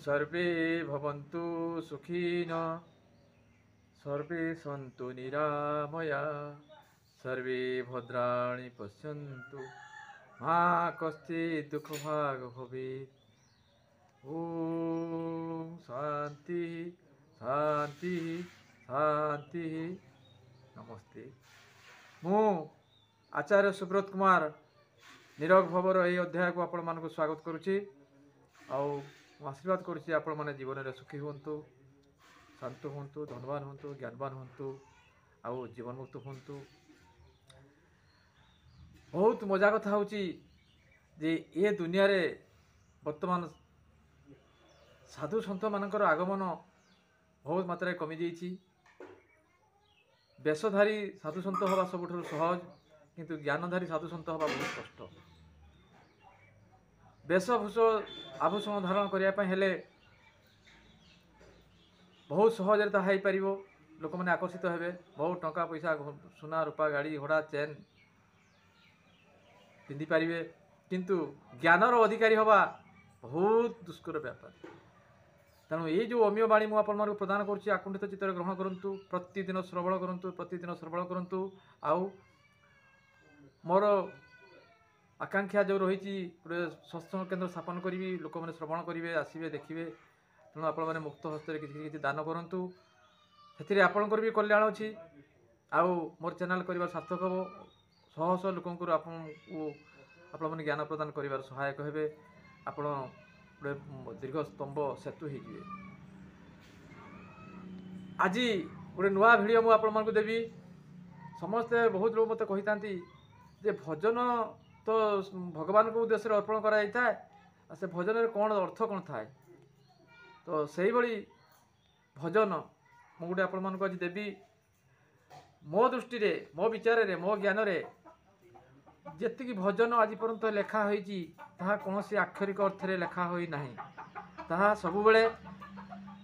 सर्वे भवन्तु सुखिनः सर्वे सन्तु निरामया सर्वे भद्राणि पश्यन्तु मा कश्चित् दुःखभाग् भवेत्। ओम शांति शांति शांति। नमस्ते। मु आचार्य सुब्रत कुमार निरग भवर यही अध्याय को आपण मानक स्वागत करुच्ची। आशीर्वाद करुच्ची आपण मैंने जीवन में सुखी हूँ, शांत हूँ, धनवान हूँ, ज्ञानवान हूँ, आउ जीवन मुक्त हूँ। बहुत मजा कथा हूँ जे ये दुनिया रे वर्तमान साधु सन्थ मानकर आगमन बहुत मात्रा कमी जाइए। वेशधारी साधु सन्त हवा सबुठ सहज, किंतु ज्ञानधारी साधु सन्त हवा बहुत कष्ट। वेशभूष आभूषण धारण करने हेले बहुत सहज ताहा पार, लोक मैंने आकर्षित हेबे, बहुत टंका पैसा सुना रूपा गाड़ी घोड़ा चेन पिंधि पारे, किंतु ज्ञानर अधिकारी हवा बहुत दुष्कर व्यापार। तेणु ये जो अमीय बाणी मुझे आपको प्रदान करुच्ची, आकुंठित चित्त ग्रहण करूँ, प्रतिदिन श्रवण करूँ, प्रतिदिन श्रवण करूँ। आउ मोर आकांक्षा जो रही गोटे सत्संग केन्द्र स्थापन करी, लोक मैंने श्रवण करेंगे, आसवे देखिए। तेणु आपण मैंने मुक्त हस्तर किसी दान करूँ, से आपणकर भी कल्याण अच्छी। आउ मोर चैनल कर सार्थक हम, शह शह लोक आपण ज्ञान प्रदान कर सहायक हे। आपण गोटे दीर्घ स्तंभ सेतु हो। आज गोटे नुआ भिड मुझे देवी। समस्ते बहुत लोग मत कही था जे भजन तो भगवान को उद्देश्य अर्पण कराए, से भजन कौन अर्थ कौन थाए। तो से भाई भजन मुझे आपण मानक आज देवी। मो दृष्टि रे, मो विचार रे, मो ज्ञान रे जी भजन आज पर्यंत लेखा हो कौन सी आक्षरिक अर्थ रे लेखा हो ना, सब बेले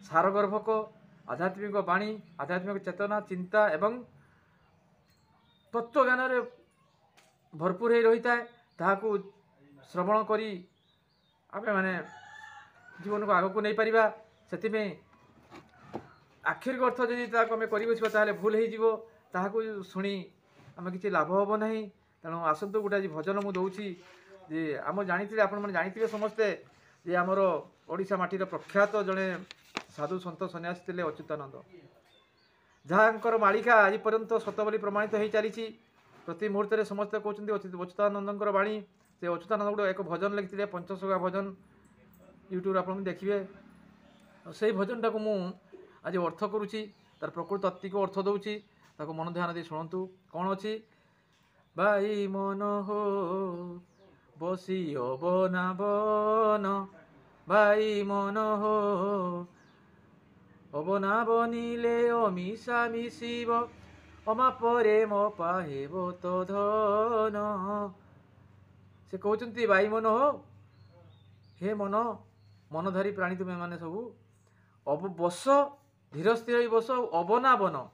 सारगर्भक आध्यात्मिक बाणी, आध्यात्मिक चेतना, चिंता एवं तत्व ज्ञान रे भरपूर हो रही है। श्रवण करी आमे माने जीवन को आग को नहीं पारिबा। से आक्षरिक अर्थ जदि आम कर बसवा भूल हो शुणी आम किसी लाभ हम ना। तेणु आसतु गोटे आज भजन मुझे दूसरी जे आम जानी जानते समस्ते जे आमर ओडिशा माटीर प्रख्यात जड़े साधु सन्त सन्यासी थे अच्युतानंद, जहाँकर मालिका आज पर्यंत सत बोली प्रमाणित हो चली। प्रति मुहूर्त में समस्ते कहते अच्युतानंद बाणी। से अच्युतानंद गोटे एक भजन लिखते पंचसगा भजन, यूट्यूब आप देखिए। से भजन टाक मु आज अर्थ करुच्ची, तार प्रकृत तात्विक अर्थ दूसरी, मन ध्यान दे शुणु कौन अच्छी। भाई मन हो बसी बना बन, भाई मन हो अबना बनिले अमिशा मिशिब, अमा परे मो पाहेब तो धन। से कहते भाई मन हो, हे मन मनधारी प्राणी तुम्हें माने सबू अब बस, धीर स्थिर बस, अबना बन,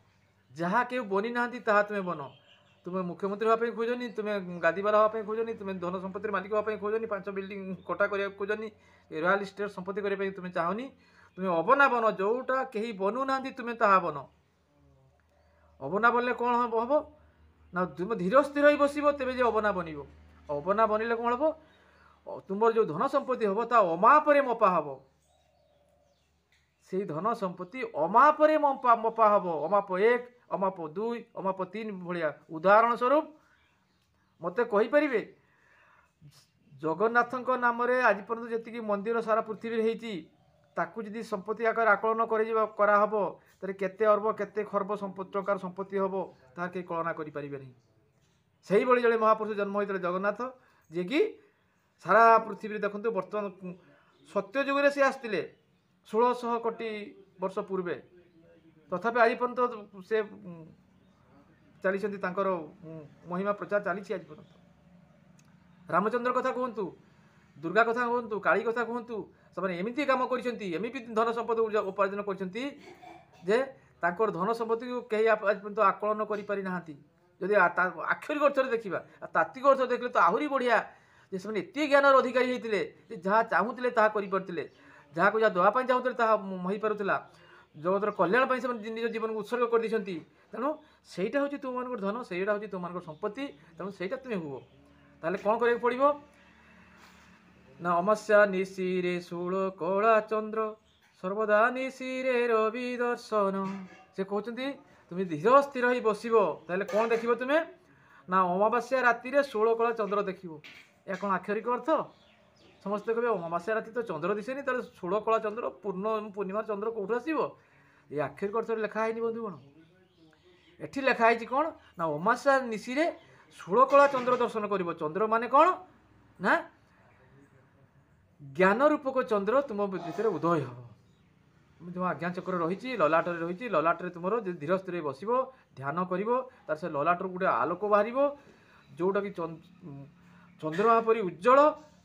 जहाँ के बनी ना तुम्हें बन। तुम्हें मुख्यमंत्री हाँपी खोजनी, तुम्हें गादीवाला हाँपी खोजनी, तुम्हें धन संपत्ति मालिक हाँपी खोजनी, 5 बिल्डिंग कटा करने खोजनी, रॉयल इस्टेट संपत्ति करने तुम्हें चाहनी। तुम्हें अबना बन, जोटा कहीं बनू ना तुम्हें ताहा बन। अबना बनले कौन हम ना, तुम धीर स्थिर बस तेज जे अबना बन। अबना बनले कौन हम, तुम जो धन संपत्ति हम ता अमापरे मपा हम। से धन संपत्ति अमापरे मपा हम। अमाप 1, अमाप 2, अमाप 3 भाया उदाहरण स्वरूप मत कहींपारे। जगन्नाथ नाम आज पर्यंत जी मंदिर सारा पृथ्वी होती, जदि संपत्ति आकार आकलन कराहब तेरे केते अर्ब केते खर्ब टंकार संपत्ति हम तार कहीं कलना करें। से भाई जड़े महापुरुष जन्म होते जगन्नाथ, जे कि सारा पृथ्वी देखते बर्तमान सत्य जुगे से आसते 1600 कोटी वर्ष पूर्वे, तथापि आज पर्यंत से चली महिमा प्रचार चली। आज पर्यंत रामचंद्र कथा कहतु, दुर्गा कथा कहतु, काली कथा कहतु, से एमती कम करमती धन संपत्ति उपार्जन कर धन संपत्ति को कहीं आज पर्यंत आकलन करना। जदि आक्षरिक अर्थ देखा, तात्विक अर्थ देखले तो आहरी बढ़िया। जे एत ज्ञान अधिकारी होते जहाँ चाहूले करें, ଯାହାକୁ ଯାହା ଦେବା ପାଇଁ ଚାହୁଁଥିଲେ ତାହା ହୋଇପାରୁଥିଲା, ଜଗତର କଲ୍ୟାଣ ପାଇଁ ସେମାନେ ନିଜ ଜୀବନକୁ ଉତ୍ସର୍ଗ କରିଦେଇଛନ୍ତି। ତେଣୁ ସେଇଟା ହେଉଛି ତୁମମାନଙ୍କର ଧନ, ସେଇଟା ହେଉଛି ତୁମମାନଙ୍କର ସମ୍ପତ୍ତି। ତେଣୁ ସେଇଟା ତୁମେ ହୁଅ। ତାହେଲେ କ'ଣ କରିବାକୁ ପଡ଼ିବ ନା ଅମାସ୍ୟା ନିଶିରେ ଷୋଳ କଳା ଚନ୍ଦ୍ର ସର୍ବଦା ନିଶିରେ ରବି ଦର୍ଶନ। ସେ କହୁଛନ୍ତି ତୁମେ ଧୀର ସ୍ଥିର ହେଇ ବସିବ, ତାହେଲେ କ'ଣ ଦେଖିବ ତୁମେ ନା ଅମାବାସ୍ୟା ରାତିରେ 16 କଳା ଚନ୍ଦ୍ର ଦେଖିବ। ଏହା କ'ଣ ଆକ୍ଷରିକ ଅର୍ଥ? ସମସ୍ତେ କହିବେ ଅମାବାସ୍ୟା ରାତି ତ ଚନ୍ଦ୍ର ଦିଶେନି, ତାହେଲେ 16 କଳା ଚନ୍ଦ୍ର ପୂର୍ଣ୍ଣିମାର ଚନ୍ଦ୍ର କେଉଁଠୁ ଆସିବ? ଏ ଆକ୍ଷରିକ ଅର୍ଥରେ ଲେଖା ହେଇନି ବନ୍ଧୁଗଣ। ଏଠି ଲେଖା ହେଇଛି କ'ଣ ନା ଅମାବାସ୍ୟା ନିଶିରେ 16 କଳା ଚନ୍ଦ୍ର ଦର୍ଶନ କରିବ। ଚନ୍ଦ୍ର ମାନେ କ'ଣ ନା ଜ୍ଞାନ ରୂପକ ଚନ୍ଦ୍ର ତୁମ ଭିତରେ ଉଦୟ ହେବ। ଯେଉଁ ଆଜ୍ଞା ଚକ୍ର ରହିଛି ଲଲାଟରେ ରହିଛି, ଲଲାଟରେ ତୁମର ଧୀର ସ୍ଥିର ବସିବ, ଧ୍ୟାନ କରିବ, ତାର ସେ ଲଲାଟରୁ ଗୋଟେ ଆଲୋକ ବାହାରିବ, ଯେଉଁଟାକି ଚନ୍ଦ୍ରମା ପରି ଉଜ୍ଜଳ,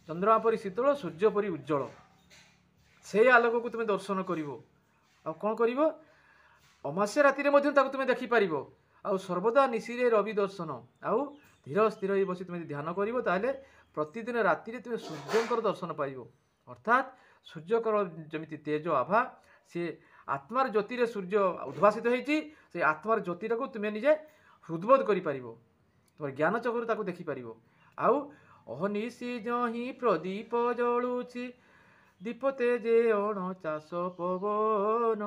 ଚନ୍ଦ୍ରମା ପରି ଶୀତଳ, ସୂର୍ଯ୍ୟ ପରି ଉଜ୍ଜଳ। ସେଇ ଆଲୋକକୁ ତୁମେ ଦର୍ଶନ କରିବ। ଆଉ କ'ଣ କରିବ? ଅମାସ୍ୟା ରାତିରେ ମଧ୍ୟ ତାକୁ ତୁମେ ଦେଖିପାରିବ। ଆଉ ସର୍ବଦା ନିଶିରେ ରବି ଦର୍ଶନ। ଆଉ ଧୀର ସ୍ଥିର ହେଇ ବସି ତୁମେ ଧ୍ୟାନ କରିବ, ତାହେଲେ ପ୍ରତିଦିନ ରାତିରେ ତୁମେ ସୂର୍ଯ୍ୟଙ୍କର ଦର୍ଶନ ପାଇବ। ଅର୍ଥାତ୍ ସୂର୍ଯ୍ୟଙ୍କର ଯେମିତି ତେଜ ଆଭା, ସେ ଆତ୍ମାର ଜ୍ୟୋତିରେ ସୂର୍ଯ୍ୟ ଉଦ୍ଭାସିତ ହେଇଛି, ସେ ଆତ୍ମାର ଜ୍ୟୋତିଟାକୁ ତୁମେ ନିଜେ ହୃଦବୋଧ କରିପାରିବ, ତୁମର ଜ୍ଞାନ ଚକ୍ରରୁ ତାକୁ ଦେଖିପାରିବ। ଆଉ ଅହନିଶି ଯହିଁ ପ୍ରଦୀପ ଜଳୁଛି, ଦୀପ ତେଜେ ଅଣଚାଶ ପବନ।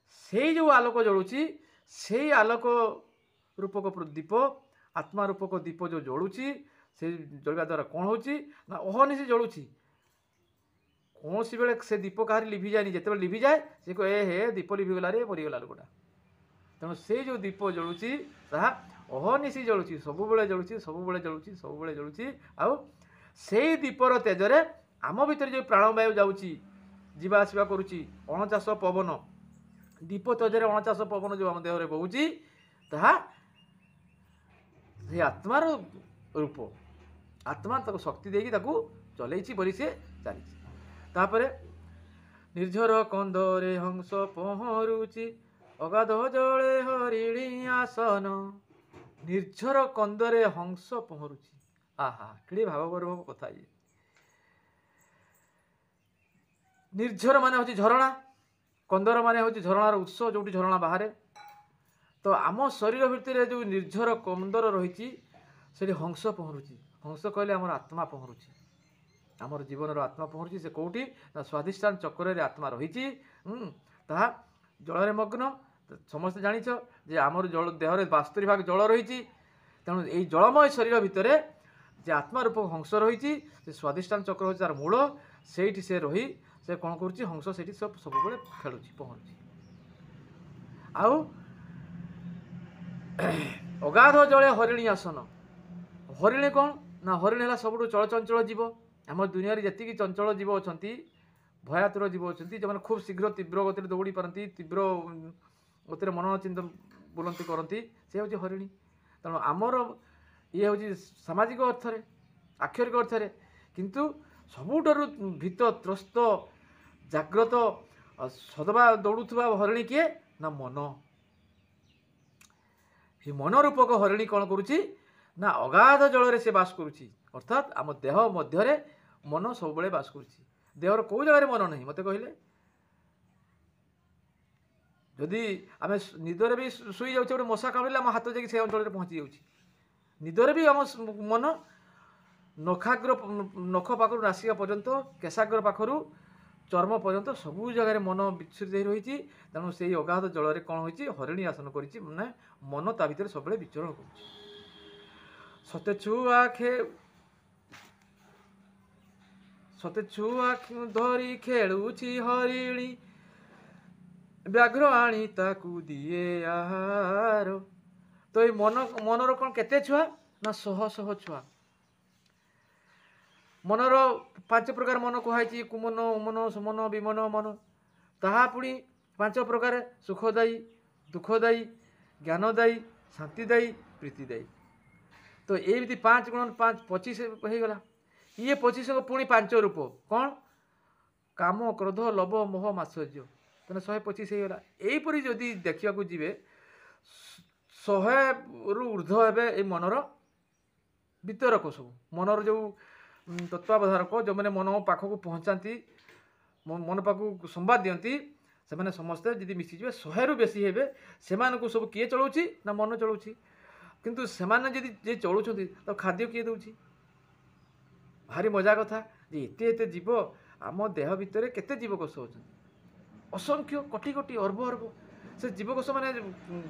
ସେଇ ଯେଉଁ ଆଲୋକ ଜଳୁଛି, ସେଇ ଆଲୋକ ରୂପକ ଦୀପ, ଆତ୍ମା ରୂପକ ଦୀପ ଯେଉଁ ଜଳୁଛି, ସେ ଜଳିବା ଦ୍ୱାରା କ'ଣ ହେଉଛି ନା ଅହନିଶି ଜଳୁଛି। କୌଣସି ବେଳେ ସେ ଦୀପ କାହାରି ଲିଭିଯାଏନି, ଯେତେବେଳେ ଲିଭିଯାଏ ସେ କହେ ହେ ଦୀପ ଲିଭିଗଲା ରେ, ମରିଗଲା ଲୋକଟା। ତେଣୁ ସେଇ ଯେଉଁ ଦୀପ ଜଳୁଛି ତାହା ଅହନିଶି ଜଳୁଛି, ସବୁବେଳେ ଜଳୁଛି, ସବୁବେଳେ ଜଳୁଛି, ସବୁବେଳେ ଜଳୁଛି। ଆଉ ସେଇ ଦୀପର ତେଜରେ ଆମ ଭିତରେ ଯେଉଁ ପ୍ରାଣବାୟୁ ଯାଉଛି, ଯିବା ଆସିବା କରୁଛି, ଅଣଚାଶ ପବନ, ଦୀପ ତେଜରେ ଅଣଚାଶ ପବନ ଯେଉଁ ଆମ ଦେହରେ ବହୁଛି, ତାହା ସେ ଆତ୍ମାର ରୂପ। ଆତ୍ମା ତାକୁ ଶକ୍ତି ଦେଇକି ତାକୁ ଚଲେଇଛି ବୋଲି ସେ ଚାଲିଛି। ତାପରେ ନିର୍ଝର କନ୍ଦରେ ହଂସ ପହଁରୁଛି, ଅଗାଧ ଜଳେ ହରିଣୀ ଆସନ। ନିର୍ଝର କନ୍ଦରେ ହଂସ ପହଁରୁଛି। ଆହା କେଡ଼େ ଭାବଗର୍ଭ କଥା ଇଏ। ନିର୍ଝର ମାନେ ହେଉଛି ଝରଣା, କନ୍ଦର ମାନେ ହେଉଛି ଝରଣାର ଉତ୍ସ, ଯେଉଁଠି ଝରଣା ବାହାରେ। ତ ଆମ ଶରୀର ଭିତରେ ଯେଉଁ ନିର୍ଝର କନ୍ଦର ରହିଛି, ସେଠି ହଂସ ପହଁରୁଛି। ହଂସ କହିଲେ ଆମର ଆତ୍ମା ପହଁରୁଛି, ଆମର ଜୀବନର ଆତ୍ମା ପହଁରୁଛି। ସେ କେଉଁଠି ନା ସ୍ୱାଧିଷ୍ଠାନ ଚକ୍ରରେ ଆତ୍ମା ରହିଛି, ତାହା ଜଳରେ ମଗ୍ନ। ସମସ୍ତେ ଜାଣିଛ ଯେ ଆମର ଜଳ ଦେହରେ 72 ଭାଗ ଜଳ ରହିଛି। ତେଣୁ ଏଇ ଜଳମୟ ଶରୀର ଭିତରେ ଯେ ଆତ୍ମା ରୂପ ହଂସ ରହିଛି, ସେ ସ୍ୱାଧିଷ୍ଠାନ ଚକ୍ର ହେଉଛି ତାର ମୂଳ। ସେଇଠି ସେ ରହି ସେ କ'ଣ କରୁଛି? ହଂସ ସେଇଠି ସବୁବେଳେ ଖେଳୁଛି, ପହଁରୁଛି। ଆଉ ଅଗାଧ ଜଳେ ହରିଣୀ ଆସନ। ହରିଣୀ କ'ଣ ନା ହରିଣୀ ହେଲା ସବୁଠୁ ଚଳଚଞ୍ଚଳ ଜୀବ। ଆମ ଦୁନିଆରେ ଯେତିକି ଚଞ୍ଚଳ ଜୀବ ଅଛନ୍ତି, ଭୟାତୁର ଜୀବ ଅଛନ୍ତି, ଯେଉଁମାନେ ଖୁବ୍ ଶୀଘ୍ର ତୀବ୍ର ଗତିରେ ଦୌଡ଼ି ପାରନ୍ତି, ତୀବ୍ର ଗତିରେ ମନୋଚିନ୍ତ ବୁଲନ୍ତି କରନ୍ତି, ସେ ହେଉଛି ହରିଣୀ। ତେଣୁ ଆମର ଇଏ ହେଉଛି ସାମାଜିକ ଅର୍ଥରେ, ଆକ୍ଷରିକ ଅର୍ଥରେ। କିନ୍ତୁ ସବୁଠାରୁ ଭୀତତ୍ରସ୍ତ ଜାଗ୍ରତ ସଦବା ଦୌଡ଼ୁଥିବା ହରିଣୀ କିଏ ନା ମନ। ଏ ମନ ରୂପକ ହରିଣୀ କ'ଣ କରୁଛି ନା ଅଗାଧ ଜଳରେ ସେ ବାସ କରୁଛି। ଅର୍ଥାତ୍ ଆମ ଦେହ ମଧ୍ୟରେ ମନ ସବୁବେଳେ ବାସ କରୁଛି। ଦେହର କେଉଁ ଜାଗାରେ ମନ ନାହିଁ ମୋତେ କହିଲେ? ଯଦି ଆମେ ନିଦରେ ବି ଶୋଇଯାଉଛେ, ଗୋଟେ ମଶା କାମୁଡ଼ିଲେ ଆମ ହାତ ଯାଇକି ସେ ଅଞ୍ଚଳରେ ପହଞ୍ଚି ଯାଉଛି। ନିଦରେ ବି ଆମ ମନ ନଖ ପାଖରୁ ନାସିକା ପର୍ଯ୍ୟନ୍ତ, କେଶାଗ୍ର ପାଖରୁ ଚର୍ମ ପର୍ଯ୍ୟନ୍ତ ସବୁ ଜାଗାରେ ମନ ବିଚ୍ଛୁରିତ ହୋଇ ରହିଛି। ତେଣୁ ସେଇ ଅଗାଧ ଜଳରେ କ'ଣ ହୋଇଛି? ହରିଣୀ ଆସନ କରିଛି, ମାନେ ମନ ତା ଭିତରେ ସବୁବେଳେ ବିଚରଣ କରୁଛି। ସତେ ଛୁଆ ଧରି ଖେଳୁଛି ହରିଣୀ, ବ୍ୟାଘ୍ର ଆଣି ତାକୁ ଦିଏ ଆହାର। ତ ଏଇ ମନର କ'ଣ କେତେ ଛୁଆ ନା ଶହ ଶହ ଛୁଆ। ମନର 5 ପ୍ରକାର ମନ କୁହାଯାଇଛି, କୁମନ, ଉମନ, ସୁମନ, ବିମନ ମନ। ତାହା ପୁଣି 5 ପ୍ରକାର: ସୁଖଦାୟୀ, ଦୁଃଖଦାୟୀ, ଜ୍ଞାନଦାୟୀ, ଶାନ୍ତିଦାୟୀ, ପ୍ରୀତିଦାୟୀ। ତ ଏମିତି 5 ଗୁଣ 5 25 ହେଇଗଲା। ଇଏ 25 ପୁଣି 5 ରୂପ କ'ଣ? କାମ, କ୍ରୋଧ, ଲୋଭ, ମୋହ, ମାତ୍ସର୍ଯ୍ୟ। ତେଣୁ 125 ହେଇଗଲା। ଏହିପରି ଯଦି ଦେଖିବାକୁ ଯିବେ 100ରୁ ଉର୍ଦ୍ଧ୍ୱ ହେବେ ଏଇ ମନର ବିତରକ ସବୁ। ମନର ଯେଉଁ ତତ୍ତ୍ୱାବଧାରକ, ଯେଉଁମାନେ ମନ ପାଖକୁ ପହଞ୍ଚାନ୍ତି, मन पाक संवाद दियंती से समस्ते जदि मिशीजे 100 रु बेसी हेबे से सब किए चलाउछि ना मन चलाउछि किंतु सेमाने जदि जे चलुछंती तो खाद्य किए दउछि भारी मजा कथा जे एते एते जीव आम देह भितर केते जीवकोष होछन असंख्य कोटी कोटी अर्ब अर्ब से जीवकोष माने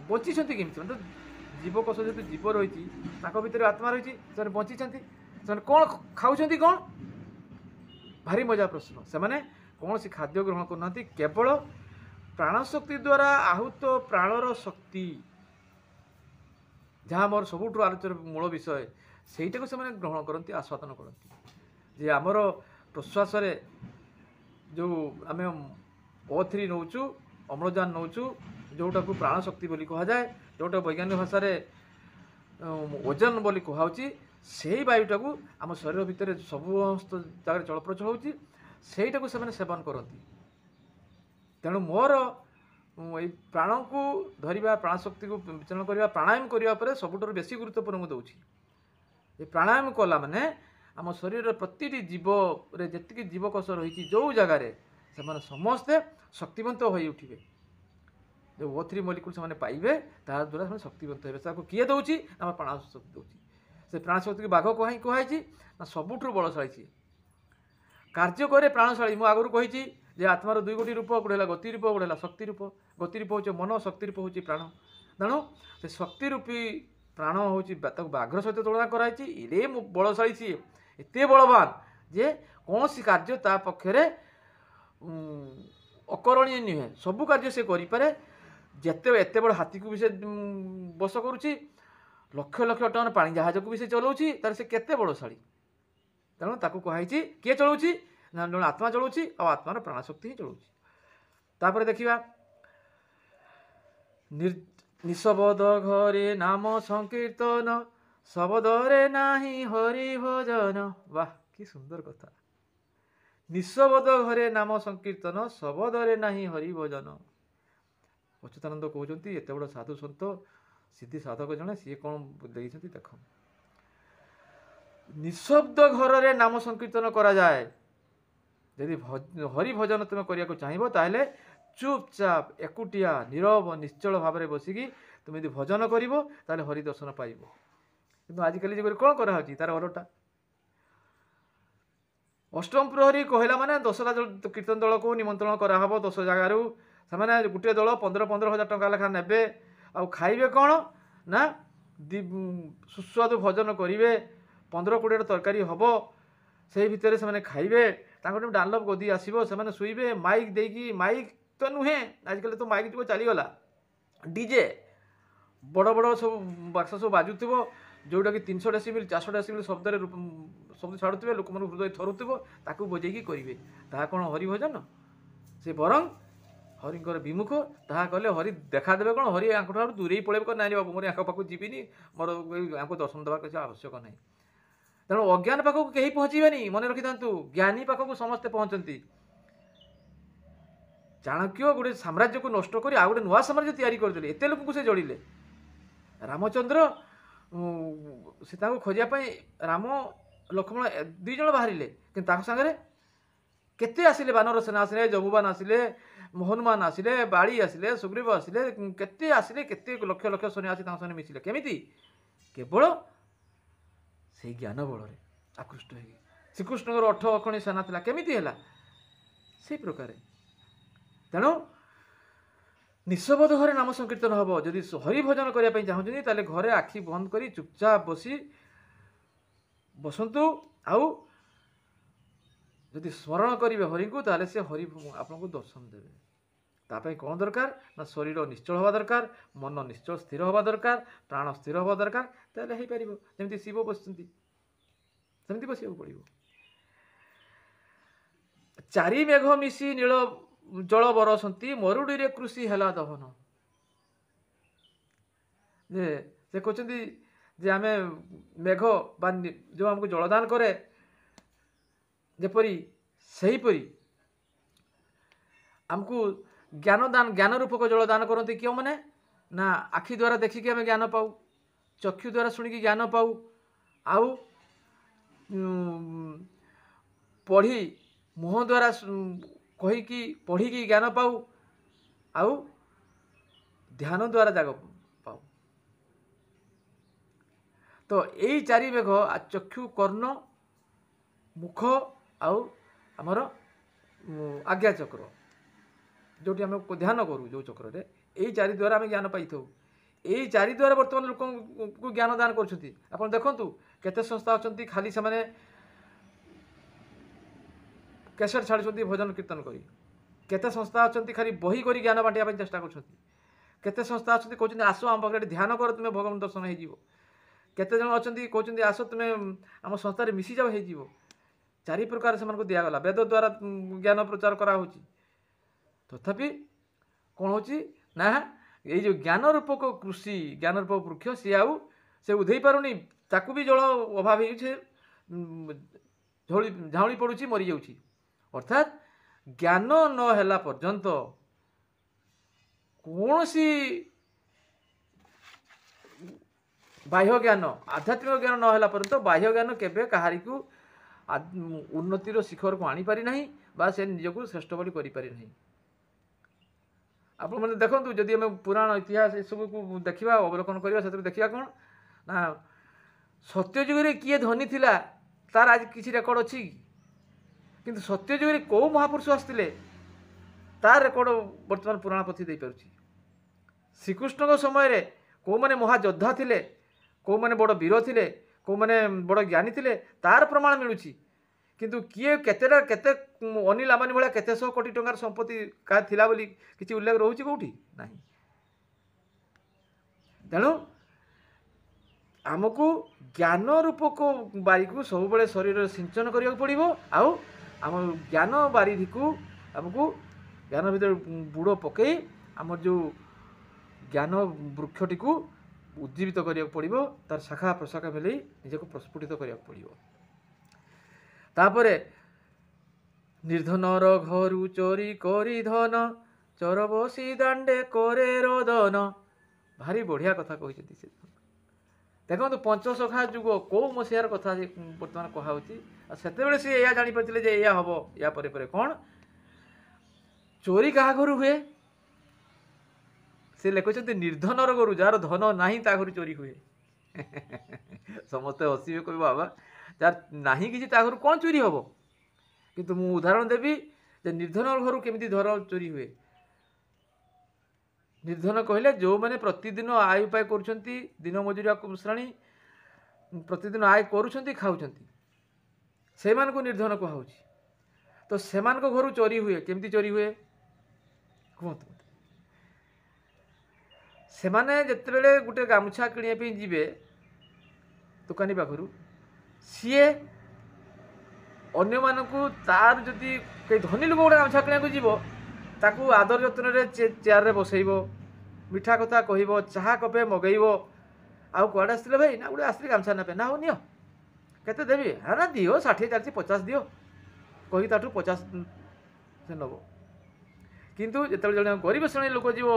बंचिछंती केमिति मतलब जीवकोष जेतु जीव रहिछि ताको भितर आत्मा रहिछि से बंचिछंती से कोन खाउछंती कोन भारी मजा प्रश्न से माने कौन सी खाद्य ग्रहण करना केवल प्राणशक्ति द्वारा आहूत प्राणर शक्ति जहाँ मोर सबुठ आलोचना मूल विषय सहीटा को से ग्रहण करती आस्वादन करती जे आमर प्रश्वास जो आम O3 नौचु अम्लजान नौचु जोटा को प्राणशक्ति बोली कह जाए जोटा वैज्ञानिक भाषा ओजन बोली कहुच्छी से वायुटा को आम शरीर भितर समस्त जगह चलप्रचल होती सेटा को सेवन करती तेणु मोर ये प्राण को धरिबा प्राणशक्ति को विचलन करवा प्राणायाम करने सबुठ बेसी गुरुत्वपूर्ण मुझे दूसरी ये प्राणायाम कला माने आम शरीर प्रति जीव जी जीवकोष रही जो जगार से समस्ते शक्तिवंत हो उठे जो O3 मलिक्यूल से पाइबे द्वारा शक्तिवंत हो किए दौर आम प्राणशक्ति दौर से प्राणशक्ति को बाघ कहुई ना सबुठ बलशाली सी कार्य करे प्राणशाली मुझे आगुरी कही जे आत्मार 2 गोटी रूप गोटे है गति रूप गोटे है शक्ति रूप गति रूप हूँ मन शक्ति रूप हूँ प्राण तेणु से शक्ति रूपी प्राण हूँ बाघर सहित तुलना कराई इरे बलशाली सी एत बलवान जे कौन सी कार्य ता पक्षरे अकरणीय नुहे सबू कार्य से करें जिते एत बड़ हाथी को भी से बस करुच्ची लक्ष लक्ष टन पानी जहाज को भी से चलाऊँगी तार से केते बलशाली तेणु ताकू कहुई किए चलाऊँगी ना जन आत्मा चलाऊँगी और आत्मार प्राणशक्ति ही चलाऊँगी तापर देखिबा निशबद घरे नाम संकीर्तन शबदरे नाही हरि भजन वाह कि सुंदर कथा निशबद घरे नाम संकीर्तन शबदरे नाही हरि भजन अच्युतानंद कहते एत बड़ साधु सन्त सिद्धि साधक जड़े सी कौन देखते देख निशब्द घर नाम संकीर्तन करा जाए यदि हरि भजन तुम करने को चाहिए ताहले चुपचाप एकुटिया नीरव निश्चल भाव में बसिकी तुम यदि भजन कर हरि दर्शन पाइब कि आजिकल जुग कौन कराई तार अलटा अष्टम प्रहरी कहला माने 10टा कीर्तन दल को निमंत्रण कराहब 10 जगार से गोटे दल 15,000 टंका लेखा ने आउ खाइबे कौन ना सुस्वादु भजन करेंगे 15-20 तरकारी हम से भितर से खाइबे डानलप गदी आसो से शुइबे माइक देकी माइक तो नुहे आजिकल तो माइक जो चलीगला डीजे बड़ बड़ सब बाक्स सब बाजुव जोटा कि 300 डेसिबल 400 डेसिबल शब्द शब्द छाड़ुवे लोक मन हृदय थरुव ताकू बजेकी करेंगे ता कौन हरि भजन से बरं हरिंकर विमुख ताहा कले हरि देखा देवे कौन हरि आंख ठार दूरे पड़े ना बाबू मोर आंख पाक जीविनी मोर आंख दर्शन देवार किसी आवश्यक नहीं तेणु अज्ञान पाखक कहीं पहुँचेनि मन रखी था ज्ञानी पाखक समस्ते पहुँचती चाणक्य गोटे साम्राज्य को नष्ट कर आ गए नुआ साम्राज्य तैयारी करते एत लोक से जड़िले रामचंद्र से खोजापी राम लक्ष्मण 2 जन बाहर कि सागर केते आसिले बानर सेना आसिले जबुबान आसिले हनुमान आसिले बाड़ी आसिले सुग्रीव आसिले केते आसिले केते लक्ष लक्ष सैन्य आसी संगे मिसिले केमिति केवल से ज्ञान बल आकृष्ट हो श्रीकृष्ण 8 अखणी सेना था केमिति है से प्रकार तेणु निशबद घरे नाम संकीर्तन हम जदि हरि भजन करने चाहते ताले घरे आखि बंद कर चुपचाप बसंतु आउ जदि स्मरण करेंगे हरि को ताले से हरि आपको दर्शन देवे तापाई कौन दरकार ना शरीर निश्चल हवा दरकार मन निश्चल स्थिर हवा दरकार प्राण स्थिर हवा दरकार ताले हो पार जमी शिव बसती सेमती बस पड़ो 4 मेघ मिशी नील जल बरसती मरुड़ी रे कृषि हेला दहन जे से कहते जे आम मेघ बा जो आमको जलदान करे जेपरी सहीपरी आमको ज्ञानदान ज्ञान रूपक जलदान करते क्यों मैंने ना आखि द्वारा देखिकी आम ज्ञान पाऊ चक्षु द्वारा शुणिकी ज्ञान पाऊ आउ पढ़ी मुह द्वारा कहीकि पढ़ी ज्ञान पाऊ आउ ध्यान द्वारा जाग पाऊ। तो यही चारि मेघ चक्षु कर्ण मुख आउ आमर आज्ञा चक्र जोटी आम ध्यान करूँ जो चक्र यही चारि द्वारा आम ज्ञान पाई था। यही चारि द्वारा बर्तमान लोक को ज्ञान दान कर देखु केते संस्था अच्छा खाली से कैसेट छाड़ी भजन कीर्तन करी केते संस्था अच्छा खाली बही कर ज्ञान बांटा चेष्टा करते संस्था अच्छा कहते आस आम पाखे ध्यान कर तुम्हें भगवान दर्शन हो केते जन अच्छा कहते आस तुम्हें आम संस्था मिसी जाओ हो चारि प्रकार से दिगला वेद द्वारा ज्ञान प्रचार करा तथापि कौन हो ना ये जो ज्ञान रूपक कृषि ज्ञान रूपक वृक्ष सी आउ से उधे पारुनी ताकू भी जल अभाव झाउली पड़ुची मरी जाउची। अर्थात ज्ञान न हैला पर्यंत कौन सी बाह्य ज्ञान आध्यात्मिक ज्ञान न हैला पर्यंत बाह्य ज्ञान केबे कहारी को उन्नतिर शिखर को आनी पारि नहीं बा से निजको श्रेष्ठ बोली करि पारि नहीं। आपण मैंने देखो जदि आम पुराण इतिहास ये सब को देखा अवलोकन करवा से देखा कौन ना सत्ययुग रे किए धनी थिला तार आज किसी रेकर्ड अच्छी किंतु सत्ययुग रे कौ महापुरुष आसते तार रेकर्ड वर्तमान पुराण पथी दे पारुछि। श्रीकृष्ण समय रे कौ माने महायोद्धा थिले कौ माने बड़ वीर थिले कौ माने बड़ ज्ञानी थिले तार प्रमाण मिलुछि किंतु किए केतेटा केते अनिल आमानी भाया केते सौ कोटी टंकार संपत्ति का थिला बोली किछि उल्लेख रोचे कौटी नहीं। तेणु आमको ज्ञान रूपक बारी को सब बड़े शरीर सिंचन करिया पड़िबो आउ आम ज्ञान बारिधि को आमको ज्ञान भीतर बुड़ पकई आम जो ज्ञान वृक्षटी को उज्जीवित करिया पड़िबो तार शाखा प्रशाखा मिले निजको प्रस्फुटित करिया पड़िबो। तापरे निर्धनर घरु चोरी करी धन चोर बसी दांडे करे रोदन भारी बढ़िया कथा कही से देखो तो पंचसखा जुग कौ मसीहार कथा बर्तमान कहुची से सी या जापारे या हम या परे कौन चोरी क्या घर हुए से लिखुं निर्धनर घर जार धन नहीं ता घर चोरी हुए समस्ते हसवे कह बाबा जार नहीं कि घर कौन चोरी हम किंतु मु उदाहरण देवी जे निर्धन घर केमी धर चोरी हुए। निर्धन कहले जो मैंने प्रतिदिन आय उपाय कर दिन मजुरिया श्रेणी प्रतिदिन आय करुँच खाऊँच से निर्धन कहुँ तो से घर चोरी हुए केमती चोरी हुए कहतु से मैंने जिते गोटे गामुछा किणापी जी दुकानी पाखु सी अन्य मानू तार जदि कई धनी लोक गोटे गामुछा किणा जीव ताकू आदर जत्न चेयर रे बसैब मिठा कथा कह चाह कपे मगैब आउ कड़े आसते भाई ना गोटे आसते गामछा ना ना हो नियो केते देवी हाँ ना दियो 60 40 50 दियो कही ताठू 50 से नब किंतु जो जड़े गरीब श्रेणी लोक जीव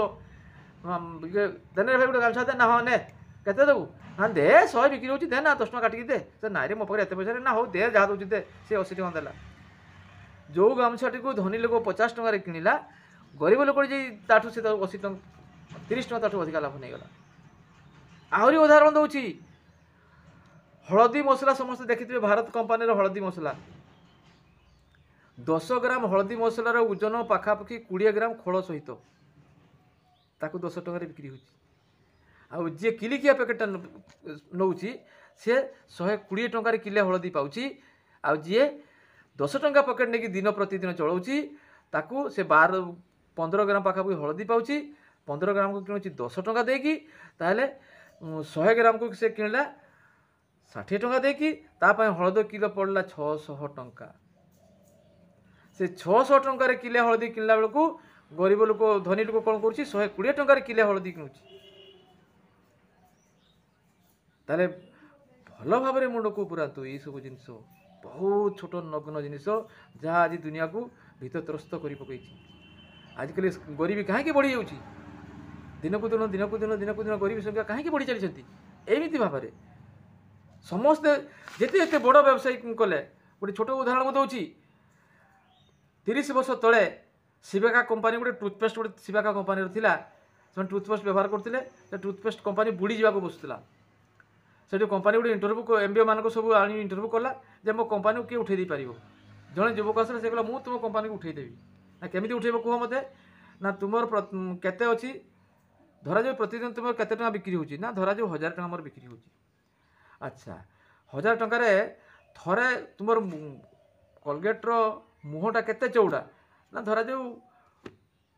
देने भाई गोटे गामछा दे ना हाँ ने केते देबू हाँ दे 100 बिक्री होची दे ना 10 टका काटिकी दे से ना रे मो पाखे एत पैसा ना हो दे जहाँ दूसरी दे से 80 टका देला जो गामछाटी को धनी लोक 50 टका किणिला गरीब लोक ताठू से 80 टका 30 टका ताठू अधिका लाभ नहीं गला। आहरी उदाहरण दूची हलदी मसला समस्त देखिए भारत कंपानी हलदी मसला 10 ग्राम हलदी मसलार ओजन पाखापाखि 20 ग्राम खोल सहित ताकू 10 टकर बिक्री होची आउ जी किलिकिया पैकेट नौची से 120 टंकार किले हलदी पाउची आउ जी 10 टंका पैकेट नहीं दिन प्रतिदिन चलाऊँगी ताकू से 15 ग्राम पाखापाखि हलदी पाउची 15 ग्राम को किणुची 10 टंका देकी ताहले 100 ग्राम को से किणला 60 टंका देकी तापाई हलदी किलो पड़ला 600 टंका से 600 टंकार किले हलदी किणला बेलू गरीब लोक धनी लोक कौन कर 120 टंकार किले हलदी किणुची ताले भल भाव मुंड को पुरातु ये सब जिन बहुत छोट नग्न जिन जहाँ आज दुनिया को भीतरस्त कर पकई आजिकल गरीबी कहीं बढ़ी जाऊँगी दिन को दिन दिन को दिन दिन को दिन गरीबी संख्या कहीं बढ़ी चली एमती भाव में समस्ते जिते जिते बड़ व्यवसायी कले गोटे छोट उदाहरण दूसरी 30 वर्ष तले सिबेका कंपानी गोटे टूथपेस्ट गोटे सिबेका कंपानी थिला से टूथपेस्ट व्यवहार करते टूथपेस्ट कंपानी बुड़ी जावाक बसुला से कंपानी गोटे इंटरव्यू एमबीए मान सब आनी इंटरव्यू कला जे मो कंपानी को किए उठे पार जड़े युवक आसला से कहला मुझे तुम कंपानी को उठेदेवी ना केमी उठेब कह मत ना तुम केते अच्छी धरा जाऊ प्रतिदिन तुम केते टଙ୍କା बिक्री होची ना धरा जाऊ 1000 टଙ୍କା मोर बिक्री होची अच्छा 1000 टंकार थरे तुम कोलगेट मुहटा केते चौड़ा ना धरा जाऊ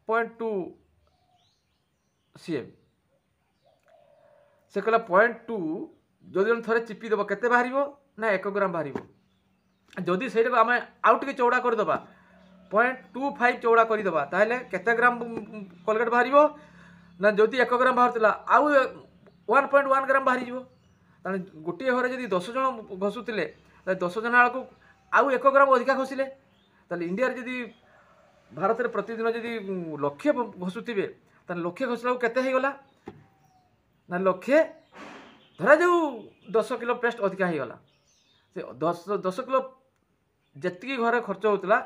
0.2 cm से कहला 0.2 जदि थरे चिपी देव केते बाहर ना 1 ग्राम बाहर जदि से आम आउ टे चौड़ा करदे 0.25 चौड़ा करदे ताहले केते ग्राम कोलगेट बाहर ना जदि 1 ग्राम बाहर आउ 1.1 ग्राम बाहर गोटे घर जब 10 जन घसुले 10 जन को आउ 1 ग्राम अधिका घसिले इंडिया जदि भारत में प्रतिदिन जदि लक्षे घसुवे लक्षे घसला केते गला ना लक्षे धरा जाऊ 10 किलो पेस्ट अधिका गला से 10 किलो जी घर खर्च होता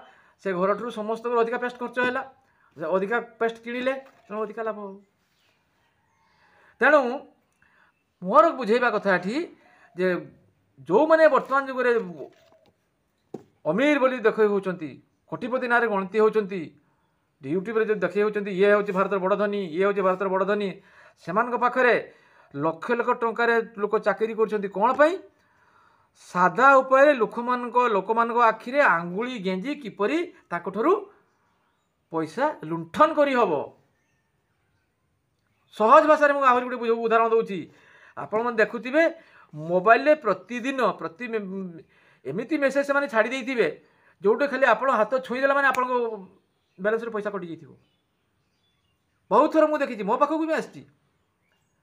से घर ठूँ समस्त अधिका पेस्ट खर्च है अधिका पेस्ट किणिले तेणु अधिका लाभ हो तेणु मोर बुझेबा कथा जे जो मैंने वर्तमान जुगे अमीर बोली देख होती कोटिपति ना गणति होती यूट्यूब जो देखे होती ये हूँ भारत बड़ धनी ये हूँ भारत बड़ धनी से पाखे लक्ष लक्ष टंकार लोक चाकरी कर कौन पाई सादा उपाय लोक मान आखिरे आंगुली गेंजी किपरि ताकठरू पैसा लुंठन करी हबो सहज भाषा में आहुरी गोटे उदाहरण दूसरी आपण मैंने देखुवे मोबाइल प्रतिदिन प्रति एमती मेसेज से छाड़ी देते जोटे खाली आप हाथ छुईदेला मैंने आप बैलेंस पैसा कटि जाइए बहुत थर मुझे देखी मो पाखक भी आसी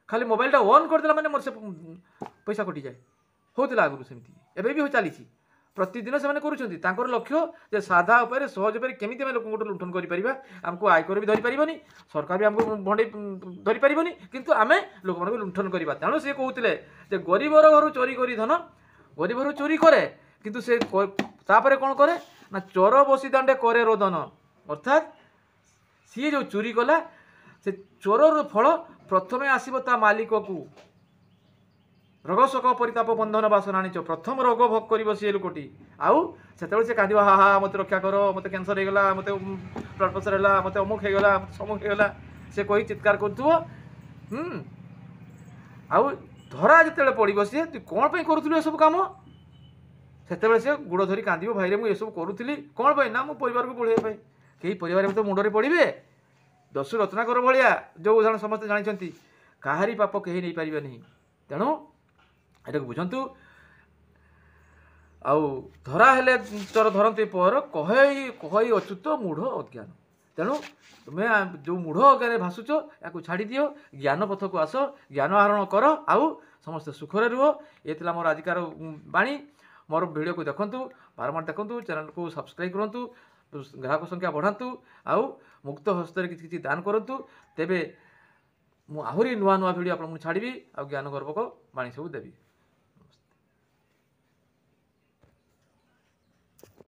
खाली मोबाइलटा ऑन करदेला मैंने मोर से पैसा कटि जाए होता आगुरी सेमती एवं भी चली प्रतिदिन से कर लक्ष्य जे साधा उपाय सहज उपाय केमी लोक लुंठन कर आमको आयकर भी धरी पारनी सरकार भी आमको भंडे धरी पारनी किंतु आम लोक मान लुंठन करवा तेणु सी कहते गरीबर घर चोरी करी धन गरीब घर चोरी करे किंतु से तापर कौन करे ना चोर बसी दांडे करे रोदन अर्थात सी जो चोरी कला से चोर फल प्रथमे आसब ता मालिक को रोगशोक परिताप बंधन बासन आनीच प्रथम रोग भोग कर सी लोकटी आउ से कांद हा हा मत रक्षा कर मत कैंसर हो गला मत ब्लड प्रेसर है मत अमुक होगा समुक होगा से कही चित्कार कर आउ धरा जिते पड़ सी तु कौन पर करूँ सब कम से गुड़ धरी कांद भाई रे मुझे सब करूली कौन पर ना मो परिवार को बढ़ाई कई परिवार में तो मुंडे पड़े दस्यु रत्नाकर भाया जो उदाहरण समस्त जानते काहारी पाप कहीं नहीं पारे नहीं तेणु ये बुझंतु आउ धरा हेले चोर धरती पर कहे कहे अच्युत मूढ़ अज्ञान तेणु तुम्हें जो मूढ़ अज्ञान भाषुच या छाड़ी दियो ज्ञान पथ को आस ज्ञान आहरण कर आउ समस्त सुखरे रुह ये मोर आजिकार बाणी मोर वीडियो को देखंतु बारंबार देखंतु चैनल को सब्सक्राइब करंतु ग्राहक संख्या बढ़ातु आउ मुक्त हस्तर किसी दान करंतु तेबे मु आहुरी नुआ नुआ वीडियो आपन छाड़बी आ ज्ञान गर्वक बाणी सब देवी।